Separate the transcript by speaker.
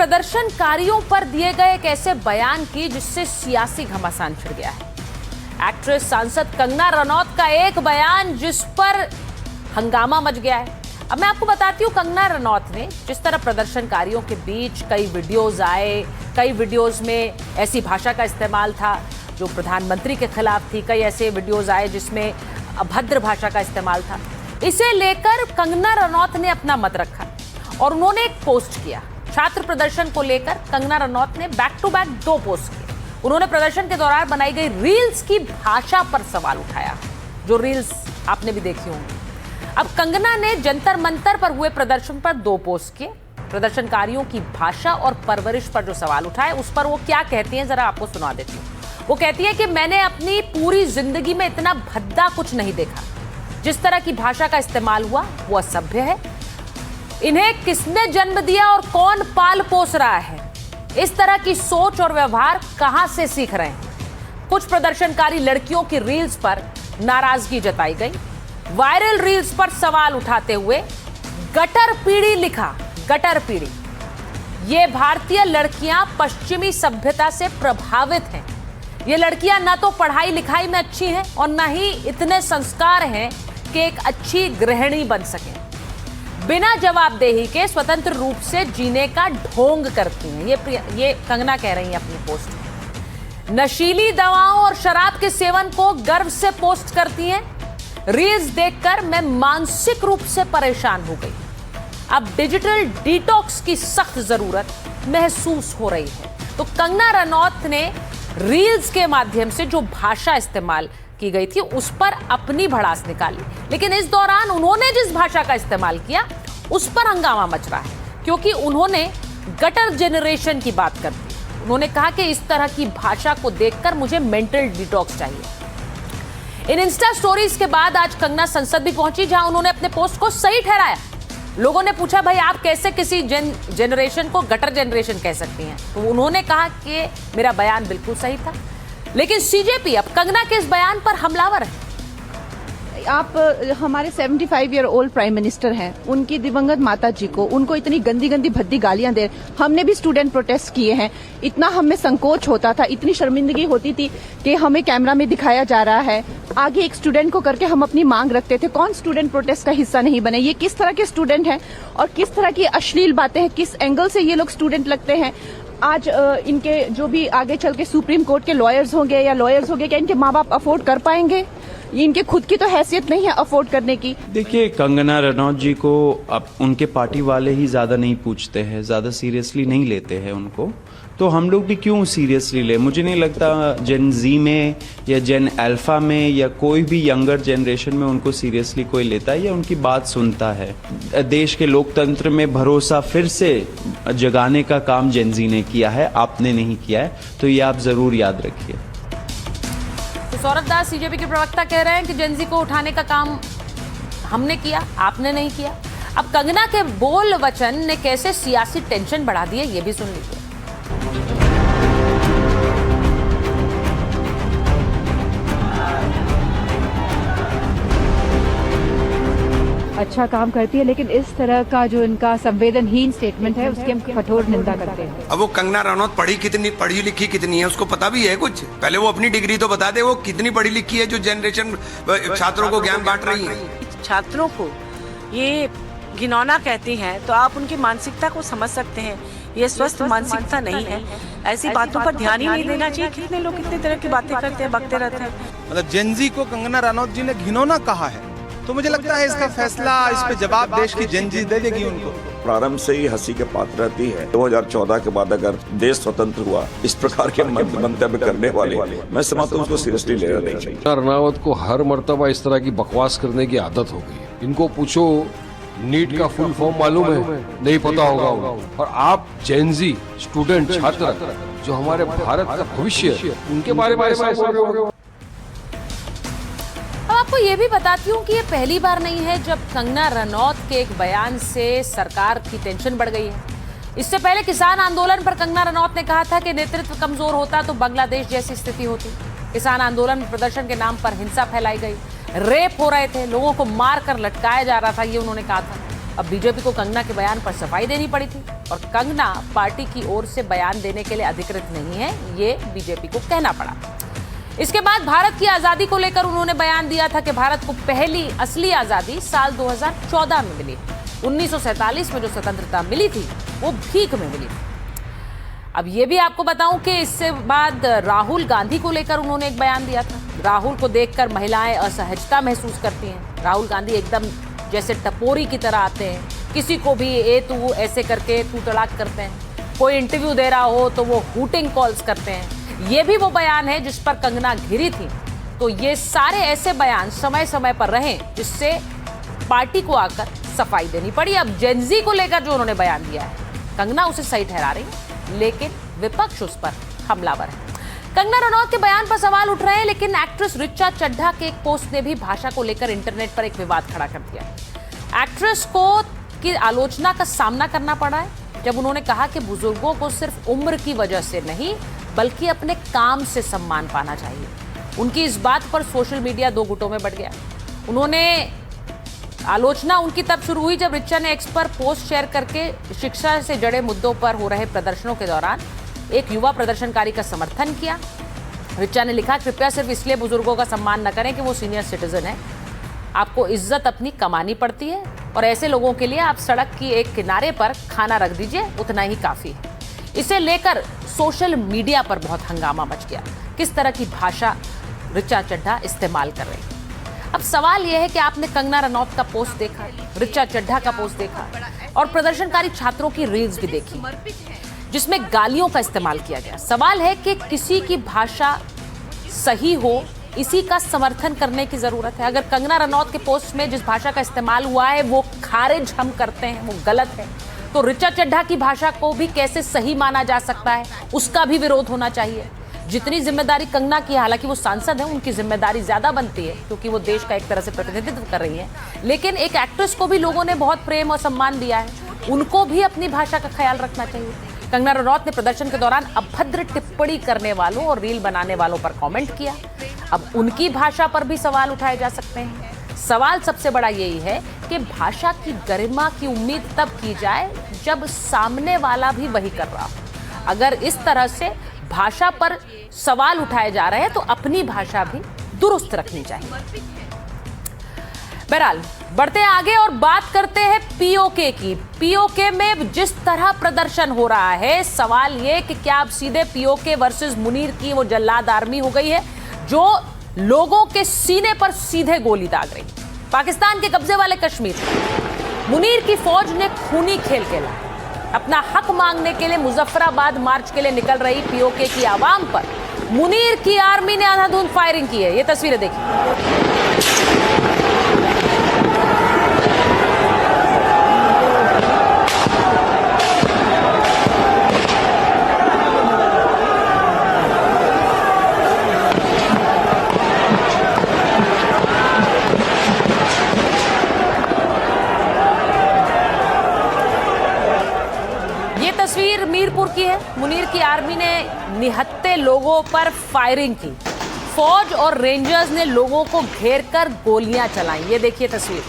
Speaker 1: प्रदर्शनकारियों पर दिए गए एक ऐसे बयान की जिससे सियासी घमासान छिड़ गया है। एक्ट्रेस सांसद कंगना रनौत का एक बयान जिस पर हंगामा मच गया है। अब मैं आपको बताती हूँ, कंगना रनौत ने जिस तरह प्रदर्शनकारियों के बीच कई वीडियोस आए, कई वीडियोस में ऐसी भाषा का इस्तेमाल था जो प्रधानमंत्री के खिलाफ थी, कई ऐसे वीडियोस आए जिसमें अभद्र भाषा का इस्तेमाल था। इसे लेकर कंगना रनौत ने अपना मत रखा और उन्होंने एक पोस्ट किया। छात्र प्रदर्शन को लेकर कंगना रनौत ने बैक टू बैक 2 पोस्ट किए। उन्होंने प्रदर्शन के दौरान बनाई गई रील्स की भाषा पर सवाल उठाया, जो रील्स आपने भी देखी होंगी। अब कंगना ने जंतर मंतर पर हुए प्रदर्शन पर 2 पोस्ट किए। प्रदर्शनकारियों की भाषा और परवरिश पर जो सवाल उठाए, उस पर वो क्या कहती हैं जरा आपको सुना देती हूँ। वो कहती है कि मैंने अपनी पूरी जिंदगी में इतना भद्दा कुछ नहीं देखा। जिस तरह की भाषा का इस्तेमाल हुआ वो असभ्य है। इन्हें किसने जन्म दिया और कौन पाल पोस रहा है? इस तरह की सोच और व्यवहार कहां से सीख रहे हैं? कुछ प्रदर्शनकारी लड़कियों की रील्स पर नाराजगी जताई गई। वायरल रील्स पर सवाल उठाते हुए गटर पीढ़ी लिखा। गटर पीढ़ी, ये भारतीय लड़कियां पश्चिमी सभ्यता से प्रभावित हैं। ये लड़कियां ना तो पढ़ाई लिखाई में अच्छी हैं और ना ही इतने संस्कार हैं कि एक अच्छी गृहिणी बन सकें। बिना जवाबदेही के स्वतंत्र रूप से जीने का ढोंग करती हैं। ये कंगना कह रही हैं अपनी पोस्ट में। नशीली दवाओं और शराब के सेवन को गर्व से पोस्ट करती हैं। रील्स देखकर मैं मानसिक रूप से परेशान हो गई। अब डिजिटल डिटॉक्स की सख्त जरूरत महसूस हो रही है। तो कंगना रनौत ने रील्स के माध्यम से जो भाषा इस्तेमाल की गई थी उस पर अपनी भड़ास निकाली, लेकिन इस दौरान उन्होंने जिस भाषा का इस्तेमाल किया उस पर हंगामा मच रहा है, क्योंकि उन्होंने गटर जनरेशन की बात कर दी। उन्होंने कहा कि इस तरह की भाषा को देखकर मुझे मेंटल डिटॉक्स चाहिए। इन इंस्टा स्टोरीज के बाद आज कंगना संसद भी पहुंची, जहां उन्होंने अपने पोस्ट को सही ठहराया। लोगों ने पूछा, भाई आप कैसे किसी जनरेशन को गटर जनरेशन कह सकती हैं? तो उन्होंने कहा कि मेरा बयान बिल्कुल सही था। लेकिन सीजेपी अब कंगना के इस बयान पर हमलावर है।
Speaker 2: आप हमारे 75 ईयर ओल्ड प्राइम मिनिस्टर हैं, उनकी दिवंगत माता जी को उनको इतनी गंदी गंदी भद्दी गालियां दे। हमने भी स्टूडेंट प्रोटेस्ट किए हैं। इतना हमें संकोच होता था, इतनी शर्मिंदगी होती थी कि हमें कैमरा में दिखाया जा रहा है, आगे एक स्टूडेंट को करके हम अपनी मांग रखते थे। कौन स्टूडेंट प्रोटेस्ट का हिस्सा नहीं बने? ये किस तरह के स्टूडेंट हैं और किस तरह की अश्लील बातें हैं, किस एंगल से ये लोग स्टूडेंट लगते हैं? आज इनके जो भी आगे चल के सुप्रीम कोर्ट के लॉयर्स होंगे या लॉयर्स होंगे, क्या इनके माँ बाप अफोर्ड कर पाएंगे? ये इनके खुद की तो हैसियत नहीं है अफोर्ड करने की।
Speaker 3: देखिए, कंगना रनौत जी को अब उनके पार्टी वाले ही ज्यादा नहीं पूछते हैं, ज्यादा सीरियसली नहीं लेते हैं उनको, तो हम लोग भी क्यों सीरियसली ले? मुझे नहीं लगता जेन जी में या जेन अल्फा में या कोई भी यंगर जनरेशन में उनको सीरियसली कोई लेता है या उनकी बात सुनता है। देश के लोकतंत्र में भरोसा फिर से जगाने का काम जेन जी ने किया है, आपने नहीं किया है, तो ये आप जरूर याद रखिए।
Speaker 1: तो सौरभ दास, सीजेपी के प्रवक्ता, कह रहे हैं कि जेन जी को उठाने का काम हमने किया, आपने नहीं किया। अब कंगना के बोल वचन ने कैसे सियासी टेंशन बढ़ा दी है, ये भी सुन लीजिए।
Speaker 4: अच्छा काम करती है, लेकिन इस तरह का जो इनका संवेदनहीन स्टेटमेंट है उसकी हम कठोर निंदा करते हैं।
Speaker 5: अब वो कंगना रनौत पढ़ी लिखी कितनी है उसको पता भी है कुछ? पहले वो अपनी डिग्री तो बता दे, वो कितनी पढ़ी लिखी है जो जनरेशन छात्रों को ज्ञान बांट रही है।
Speaker 6: छात्रों को ये घिनौना कहती हैं तो आप उनकी मानसिकता को समझ सकते हैं। ये स्वस्थ मानसिकता नहीं है। ऐसी बातों पर ध्यान ही नहीं देना चाहिए। कितने लोग कितने तरह की बातें करते हैं, बकते रहते हैं।
Speaker 7: मतलब जेन जी को कंगना रनौत जी ने घिनौना कहा है, तो मुझे लगता है इसका फैसला, इस पे जवाब देश की जेन जी दे देगी उनको।
Speaker 8: प्रारंभ से ही हंसी के पात्र रहती है। 2014 के बाद अगर देश स्वतंत्र हुआ, इस प्रकार के मंतव्य करने वाले, मैं समझता हूँ उसको सीरियसली लेना नहीं चाहिए।
Speaker 9: रनौत को हर मर्तबा इस तरह की बकवास करने की आदत हो गई है। इनको पूछो नीट का फुल फॉर्म मालूम है? नहीं पता होगा उनको। और आप जेन जी स्टूडेंट, छात्र जो हमारे भारत का भविष्य है, उनके बारे में ऐसा बोल रहे हो।
Speaker 1: अब आपको ये भी बताती हूँ कि ये पहली बार नहीं है जब कंगना रनौत के एक बयान से सरकार की टेंशन बढ़ गई है। इससे पहले किसान आंदोलन पर कंगना रनौत ने कहा था कि नेतृत्व कमजोर होता तो बांग्लादेश जैसी स्थिति होती। किसान आंदोलन में प्रदर्शन के नाम पर हिंसा फैलाई गई, रेप हो रहे थे, लोगों को मार कर लटकाया जा रहा था, ये उन्होंने कहा था। अब बीजेपी को कंगना के बयान पर सफाई देनी पड़ी थी और कंगना पार्टी की ओर से बयान देने के लिए अधिकृत नहीं है, ये बीजेपी को कहना पड़ा। इसके बाद भारत की आजादी को लेकर उन्होंने बयान दिया था कि भारत को पहली असली आजादी साल 2014 में मिली। 1947 में जो स्वतंत्रता मिली थी वो भीख में मिली थी। अब ये भी आपको बताऊं कि इससे बाद राहुल गांधी को लेकर उन्होंने एक बयान दिया था। राहुल को देखकर महिलाएं असहजता महसूस करती हैं। राहुल गांधी एकदम जैसे टपोरी की तरह आते हैं, किसी को भी ए तू ऐसे करके तू तड़ाक करते हैं। कोई इंटरव्यू दे रहा हो तो वो हूटिंग कॉल्स करते हैं। ये भी वो बयान है जिस पर कंगना घिरी थी। तो ये सारे ऐसे बयान समय समय पर रहे जिससे पार्टी को आकर सफाई देनी पड़ी। अब जेनजी को लेकर जो उन्होंने बयान दिया है, कंगना उसे सही ठहरा रही है, लेकिन विपक्ष उस पर हमलावर है। कंगना रनौत के बयान पर सवाल उठ रहे हैं, लेकिन एक्ट्रेस ऋचा चड्ढा के एक पोस्ट ने भी भाषा को लेकर इंटरनेट पर एक विवाद खड़ा कर दिया। एक्ट्रेस को की आलोचना का सामना करना पड़ा है जब उन्होंने कहा कि बुजुर्गों को सिर्फ उम्र की वजह से नहीं बल्कि अपने काम से सम्मान पाना चाहिए। उनकी इस बात पर सोशल मीडिया दो गुटों में बंट गया। उन्होंने आलोचना उनकी तब शुरू हुई जब ऋचा ने एक्स पर पोस्ट शेयर करके शिक्षा से जुड़े मुद्दों पर हो रहे प्रदर्शनों के दौरान एक युवा प्रदर्शनकारी का समर्थन किया। ऋचा ने लिखा, कृपया सिर्फ इसलिए बुजुर्गों का सम्मान न करें कि वो सीनियर सिटीजन है। आपको इज्जत अपनी कमानी पड़ती है और ऐसे लोगों के लिए आप सड़क की एक किनारे पर खाना रख दीजिए, उतना ही काफी है। इसे लेकर सोशल मीडिया पर बहुत हंगामा मच गया। किस तरह की भाषा ऋचा चड्ढा इस्तेमाल कर रही है। अब सवाल यह है कि आपने कंगना रनौत का पोस्ट देखा, ऋचा चड्ढा का पोस्ट देखा और प्रदर्शनकारी छात्रों की रील्स भी देखी जिसमें गालियों का इस्तेमाल किया गया। सवाल है कि किसी की भाषा सही हो, इसी का समर्थन करने की जरूरत है। अगर कंगना रनौत के पोस्ट में जिस भाषा का इस्तेमाल हुआ है वो खारिज हम करते हैं, वो गलत है, तो ऋचा चड्ढा की भाषा को भी कैसे सही माना जा सकता है, उसका भी विरोध होना चाहिए। जितनी जिम्मेदारी कंगना की, हालांकि वो सांसद है, उनकी जिम्मेदारी ज्यादा बनती है क्योंकि वो देश का एक तरह से प्रतिनिधित्व कर रही है, लेकिन एक एक्ट्रेस को भी लोगों ने बहुत प्रेम और सम्मान दिया है, उनको भी अपनी भाषा का ख्याल रखना चाहिए। कंगना रनौत ने प्रदर्शन के दौरान अभद्र टिप्पणी करने वालों और रील बनाने वालों पर कमेंट किया। अब उनकी भाषा पर भी सवाल उठाए जा सकते हैं। सवाल सबसे बड़ा यही है कि भाषा की गरिमा की उम्मीद तब की जाए जब सामने वाला भी वही कर रहा हो। अगर इस तरह से भाषा पर सवाल उठाए जा रहे हैं तो अपनी भाषा भी दुरुस्त रखनी चाहिए। बहरहाल बढ़ते हैं आगे और बात करते हैं पीओके की। पीओके में जिस तरह प्रदर्शन हो रहा है, सवाल ये कि क्या अब सीधे पीओके वर्सेस मुनीर की वो जल्लाद आर्मी हो गई है जो लोगों के सीने पर सीधे गोली दाग रही। पाकिस्तान के कब्जे वाले कश्मीर मुनीर की फौज ने खूनी खेल खेला। अपना हक मांगने के लिए मुजफ्फराबाद मार्च के लिए निकल रही पीओके की आवाम पर मुनीर की आर्मी ने अंधाधुंध फायरिंग की है। ये तस्वीरें देखिए। तस्वीर मीरपुर की है। मुनीर की आर्मी ने निहत्थे लोगों पर फायरिंग की। फौज और रेंजर्स ने लोगों को घेर कर गोलियां चलाई। ये देखिए तस्वीर।